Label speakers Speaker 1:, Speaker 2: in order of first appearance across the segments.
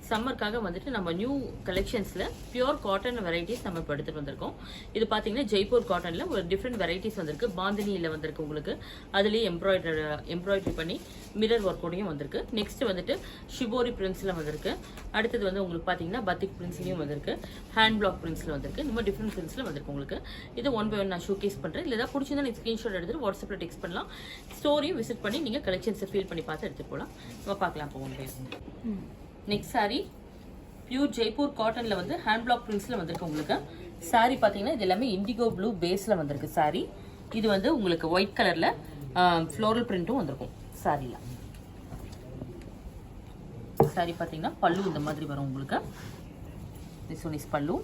Speaker 1: சம்மர்க்காக வந்துட்டு நம்ம new கலெக்ஷன்ஸில் pure cotton varieties நம்ம இப்போ எடுத்துகிட்டு வந்திருக்கோம். இது பார்த்தீங்கன்னா ஜெய்ப்பூர் காட்டனில் ஒரு டிஃப்ரெண்ட் வெரைட்டிஸ் வந்திருக்கு. பாந்தினியில் வந்திருக்கு உங்களுக்கு. அதுலேயே எம்ப்ராய்டரி பண்ணி மிரர் ஒர்க்கோடையும் வந்திருக்கு. நெக்ஸ்ட் வந்துட்டு ஷிபோரி பிரிண்ட்ஸில் வந்திருக்கு. அடுத்தது வந்து உங்களுக்கு பார்த்தீங்கன்னா பத்திக் பிரிண்ட்ஸ்லையும் வந்திருக்கு. ஹேண்ட் பிளாக் பிரிண்ட்ஸில் வந்திருக்கு. இந்த மாதிரி டிஃப்ரெண்ட் பிரிண்ட்ஸில் வந்திருக்கு உங்களுக்கு. இது ஒன் பை ஒன் நான் ஷோகேஸ் பண்ணுறேன். இல்லை ஏதாவது பிடிச்சிருந்தா நீங்கள் ஸ்க்ரீன்ஷாட் எடுத்துட்டு வாட்ஸ்அப்பில் டெக்ஸ்ட் பண்ணலாம். ஸ்டோரியும் விசிட் பண்ணி நீங்கள் கலெக்ஷன்ஸை ஃபீல் பண்ணி பார்த்து எடுத்துகிட்டு போகலாம். நம்ம பார்க்கலாம் போவோம். நெக்ஸ்ட் சாரி பியூர் ஜெய்ப்பூர் காட்டன்ல வந்து ஹேண்ட் பிளாக் பிரிண்ட்ஸ்ல வந்திருக்கு உங்களுக்கு. சாரி பாத்தீங்கன்னா இது எல்லாமே இண்டிகோ ப்ளூ பேஸ்ல வந்திருக்கு சாரி. இது வந்து உங்களுக்கு ஒயிட் கலர்ல ஃப்ளோரல் பிரிண்ட்டும் வந்திருக்கும் சாரில. சாரி பாத்தீங்கன்னா பல்லு இந்த மாதிரி வரும் உங்களுக்கு. This one is pallu.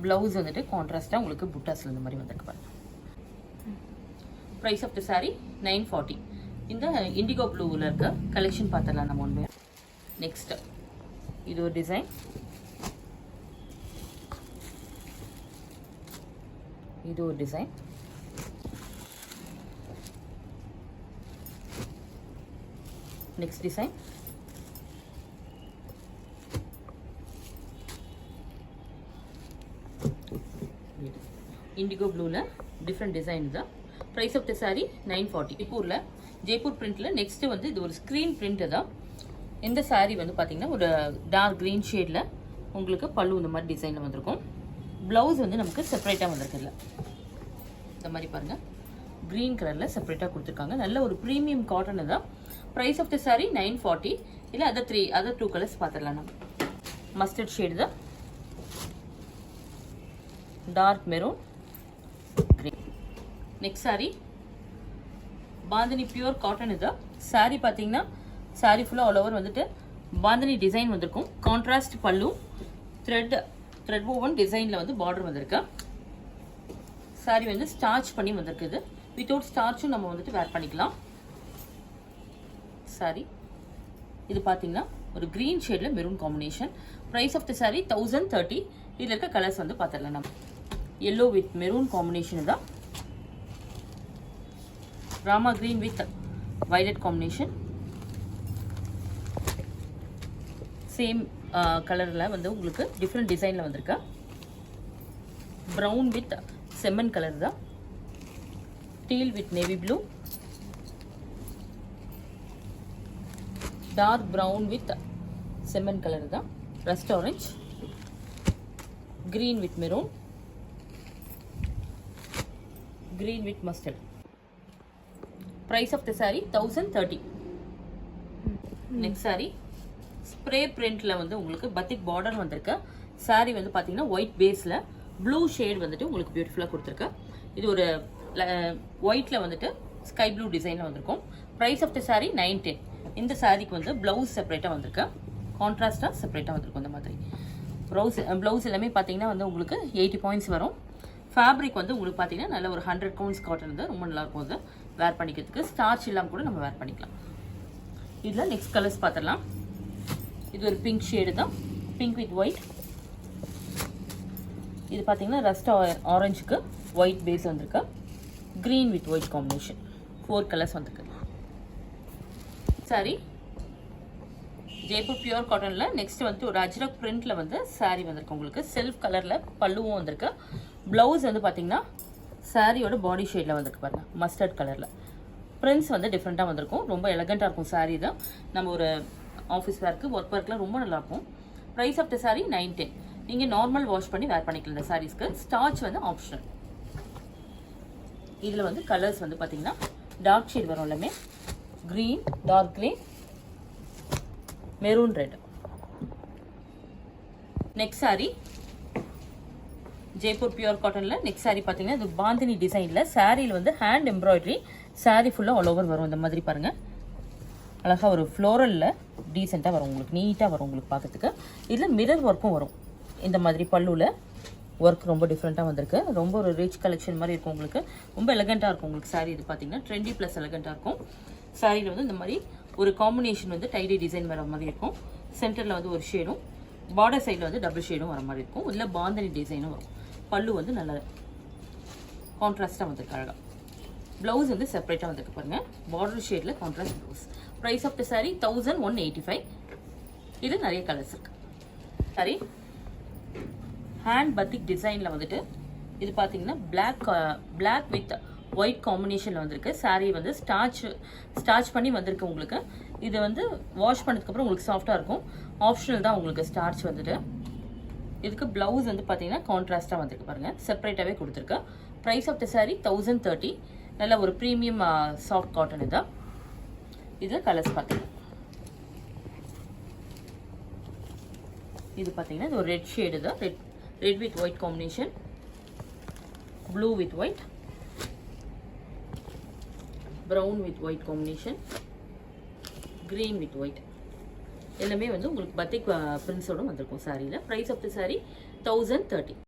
Speaker 1: Blouse வந்துட்டு கான்ட்ராஸ்டா உங்களுக்கு புட்டாஸ்ல இந்த மாதிரி வந்திருக்கு பாருங்க. Price of the sorry 940. இந்த இண்டிகோ ப்ளூவில் இருக்க கலெக்ஷன் பார்த்துடலாம் நம்ம ஒன்று. நெக்ஸ்ட் இது ஒரு டிசைன். இது ஒரு டிசைன். Next design. இண்டிகோ ப்ளூவில் டிஃப்ரெண்ட் டிசைன் தான். Price of the sorry 940. Jaipur பிரிண்ட்ல நெக்ஸ்ட் வந்து இது ஒரு ஸ்கிரீன் பிரிண்ட் தான். இந்த சாரி வந்து பாத்தீங்கன்னா ஒரு டார்க் கிரீன் ஷேட்ல உங்களுக்கு பல்லு இந்த மாதிரி டிசைன்ல வந்திருக்கும். பிளவுஸ் வந்து நமக்கு செப்பரேட்டா வந்திருக்குல்ல இந்த மாதிரி பாருங்க. கிரீன் கலர்ல செப்பரேட்டா கொடுத்துருக்காங்க. நல்ல ஒரு பிரீமியம் காட்டன் தான். Price of the sorry 940. இல்ல அதர் டூ கலர்ஸ் பார்த்துடலாம் நம்ம. மஸ்டர்ட் ஷேட் தான். Dark maroon, green. Next sari bandhani pure cotton. இது சாரி பார்த்தீங்கன்னா சாரி ஃபுல்லாக ஆல் ஓவர் வந்துட்டு பாந்தினி டிசைன் வந்திருக்கும். கான்ட்ராஸ்ட் பல்லு, த்ரெட் ஓவன் டிசைனில் வந்து பார்டர் வந்திருக்கு. சாரி வந்து ஸ்டார்ச் பண்ணி வந்திருக்குது. வித்தவுட் ஸ்டார்ச்சும் நம்ம வந்துட்டு வேர் பண்ணிக்கலாம். சாரி இது பார்த்தீங்கன்னா ஒரு கிரீன் ஷேடில் maroon combination. Price of the sari 1030. இதில் இருக்க கலர்ஸ் வந்து பார்த்துடலாம் நம்ம. எல்லோ வித் மெரூன் காம்பினேஷன் தான். Rama green with violet combination. Same கலரில் வந்து உங்களுக்கு டிஃப்ரெண்ட் டிசைனில் வந்திருக்கு. ப்ரௌன் வித் செம்மன் கலர் தான். Teal with navy blue. Dark brown with செம்மன் கலர் தான். Rust orange. Green with maroon. Green with mustard. Price of the saree 1030. Next saree spray பிரிண்ட்ல வந்து உங்களுக்கு பத்திக் பார்டர் வந்திருக்கு. saree வந்து பாத்தீங்கன்னா ஒயிட் பேஸ்ல ப்ளூ ஷேட் வந்துட்டு உங்களுக்கு பியூட்டிஃபுல்லா கொடுத்துருக்கு. இது ஒரு ஒயிட்ல வந்துட்டு ஸ்கை ப்ளூ டிசைன்ல வந்திருக்கும். Price of the saree 910. இந்த சாரிக்கு வந்து பிளவுஸ் செப்பரேட்டா வந்திருக்கு. கான்ட்ராஸ்டா செப்பரேட்டா வந்திருக்கும் இந்த மாதிரி. பிளவுஸ் எல்லாமே பாத்தீங்கன்னா வந்து உங்களுக்கு 80 பாயிண்ட்ஸ் வரும். ஃபேப்ரிக் வந்து உங்களுக்கு பார்த்தீங்கன்னா நல்ல ஒரு 100 கவுண்ட்ஸ் காட்டன் தான். ரொம்ப நல்லா இருக்கும். அது வேர் பண்ணிக்கிறதுக்கு ஸ்டார்ச் இல்லாமல் கூட நம்ம வேர் பண்ணிக்கலாம். இதில் நெக்ஸ்ட் கலர்ஸ் பார்த்துடலாம். இது ஒரு பிங்க் ஷேடு தான். Pink with white. இது பார்த்தீங்கன்னா ரஸ்ட் ஆரஞ்சுக்கு ஒயிட் பேஸ் வந்திருக்கு. Green with white combination. 4 colours வந்திருக்கு. சாரி ஜெய்ப்பூர் பியூர் காட்டனில் நெக்ஸ்ட் வந்து ஒரு அஜ்ரக் பிரிண்ட்ல வந்து சாரி வந்திருக்கு உங்களுக்கு. செல்ஃப் கலரில் பல்லுவும் வந்திருக்கு. பிளவுஸ் வந்து பார்த்தீங்கன்னா சாரியோட பாடி ஷேடில் வந்திருக்கு பாருங்க. மஸ்டர்ட் கலரில் பிரிண்ட்ஸ் வந்து டிஃப்ரெண்ட்டாக வந்திருக்கும். ரொம்ப எலகண்ட்டாக இருக்கும் சாரி தான். நம்ம ஒரு ஆஃபீஸ் வேர்க்கு ஒர்க் ஒர்க்கில் ரொம்ப நல்லாயிருக்கும். Price of the sari 910. நீங்கள் நார்மல் வாஷ் பண்ணி வேர் பண்ணிக்கலாம். இந்த சாரீஸ்க்கு ஸ்டார்ச் வந்து ஆப்ஷனல். இதில் வந்து கலர்ஸ் வந்து பார்த்தீங்கன்னா டார்க் ஷேட் வரும் எல்லாமே. Green, dark green, maroon red. Next sari Jaipur pure காட்டனில் நெக்ஸ்ட் சாரி பார்த்தீங்கன்னா இது பாந்தினி டிசைனில் சாரியில் வந்து ஹேண்ட் எம்ப்ராய்டரி. சாரி ஃபுல்லாக ஆல் ஓவர் வரும் இந்த மாதிரி பாருங்கள். அழகாக ஒரு ஃப்ளோரலில் டீசெண்டாக வரும் உங்களுக்கு. நீட்டாக வரும் உங்களுக்கு பார்க்கறதுக்கு. இதில் மிரர் ஒர்க்கும் வரும் இந்த மாதிரி. பல்லுவில் ஒர்க் ரொம்ப டிஃப்ரெண்ட்டாக வந்திருக்கு. ரொம்ப ஒரு ரிச் கலெக்ஷன் மாதிரி இருக்கும் உங்களுக்கு. ரொம்ப எலகண்ட்டாக இருக்கும் உங்களுக்கு சாரி. இது பார்த்தீங்கன்னா ட்ரெண்டி ப்ளஸ் எலகண்ட்டாக இருக்கும். சாரியில் வந்து இந்த மாதிரி ஒரு காம்பினேஷன் வந்து டைடி டிசைன் வர மாதிரி இருக்கும். சென்டரில் வந்து ஒரு ஷேடும், பார்டர் சைடில் வந்து டபுள் ஷேடும் வர மாதிரி இருக்கும். இதில் பாந்தினி டிசைனும் வரும். பல்லு வந்து நல்ல கான்ட்ராஸ்டாக வந்திருக்கு அழகாக. ப்ளவுஸ் வந்து செப்பரேட்டாக வந்துருக்கு பாருங்க. பார்டர் ஷேடில் contrast blouse. Price of the sari 1185. இது நிறைய கலர்ஸ் இருக்கு. சாரி ஹேண்ட் பத்திக் டிசைனில் வந்துட்டு இது பார்த்தீங்கன்னா பிளாக் வித் ஒயிட் காம்பினேஷனில் வந்திருக்கு. சாரீ வந்து ஸ்டார்ச் பண்ணி வந்திருக்கு உங்களுக்கு. இது வந்து வாஷ் பண்ணதுக்கப்புறம் உங்களுக்கு சாஃப்டாக இருக்கும். ஆப்ஷனல் தான் உங்களுக்கு ஸ்டார்ச் வந்துட்டு. இதுக்கு ப்ளவுஸ் வந்து பார்த்தீங்கன்னா கான்ட்ராஸ்டாக வந்திருக்கு பாருங்கள். செப்பரேட்டாகவே கொடுத்துருக்கு. Price of the sari 1030. நல்ல ஒரு ப்ரீமியம் சாஃப்ட் காட்டன் இதுதான். இது கலர்ஸ் பார்த்தீங்கன்னா இது பார்த்தீங்கன்னா இது ஒரு ரெட் ஷேடு தான். Red with white combination, blue with white, brown with white combination, green with white. எல்லாமே வந்து உங்களுக்கு பத்திக் பிரிண்ட்ஸோட வந்திருக்கும் சாரியில். Price of the sari 1030.